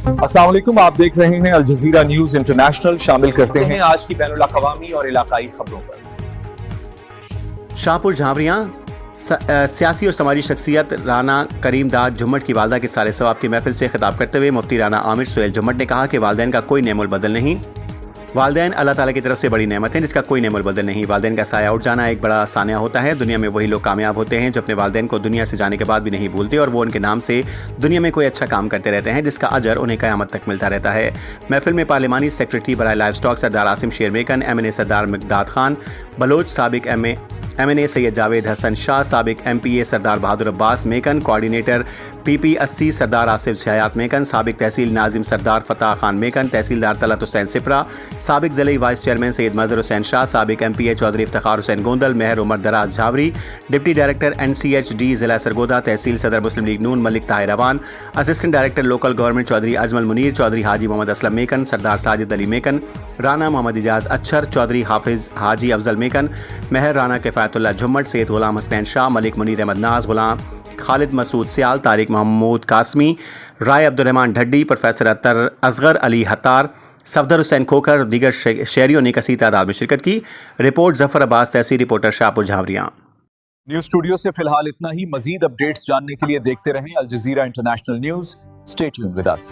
अस्सलाम वालेकुम, आप देख रहे हैं अल जजीरा न्यूज इंटरनेशनल। शामिल करते हैं आज की बैनुल अक़वामी और इलाकाई खबरों पर। शाहपुर झांवरियाँ सियासी और समाजी शख्सियत राना करीम दाद झुम्मट की वालदा के साले सवाब की महफिल से खिताब करते हुए मुफ्ती राना आमिर सुहेल झुम्मट ने कहा कि वालदैन का कोई नेमुल बदल नहीं। वालदैन अल्लाह ताला की तरफ से बड़ी नेमत है जिसका कोई नेमुल बदल नहीं। वालदैन का साया उठ जाना एक बड़ा सानिया होता है। दुनिया में वही लोग कामयाब होते हैं जो अपने वालदैन को दुनिया से जाने के बाद भी नहीं भूलते और वो उनके नाम से दुनिया में कोई अच्छा काम करते रहते हैं जिसका अजर उन्हें क़यामत तक मिलता रहता है। महफिल में पार्लिमानी सेक्रेटरी बराए लाइव स्टॉक सरदार आसिम शेर मेकन, MNA सरदार मिकदाद खान बलोच, साबिक MNA सैयद जावेद हसन शाह, साबिक MPA सरदार बहादुर अब्बास मेकन, कोऑर्डिनेटर PP80 सरदार आसिफ हयात मेकन, साबिक तहसील नाजिम सरदार फताह खान मेकन, तहसीलदार तलत हुसैन सिपरा, साबिक ज़िले वाइस चेयरमैन सैयद मज़हर हुसैन शाह, साबिक MPA चौधरी इफ्तिखार हुसैन गोंदल, मेहर उमर दराज झावरी, डिप्टी डायरेक्टर NCHD ज़िला सरगोदा, तहसील Sadar Muslim League Noon Malik Tahir Awan, assistant director local government Chaudhry Ajmal Munir, Chaudhry Haji Mohammad Aslam Makan, Sardar Sajid Ali Makan, Rana Mohammad Ijaz Achhar, Chaudhry Hafiz Haji Afzal Makan, मेहर राना किफ़ायतुल्लाह झुम्मट, सैयद गुलाम हसनैन शाह, मलिक मुनीर अहमद नाज, गुलाम खालिद मसूद सियाल, तारिक महमूद कासमी, राय अब्दुर्रहमान ढड्डी, प्रोफेसर अतर असगर अली हतार, सफदर हुसैन खोखर और दीगर शहरियों ने कसी तादाद में शिरकत की। रिपोर्ट जफर अब्बास, तहसील रिपोर्टर शाहपुर झावरियाँ। न्यूज स्टूडियो से फिलहाल इतना ही। मजीद अपडेट्स जानने के लिए देखते रहें Al Jazeera international news. Stay tuned with us.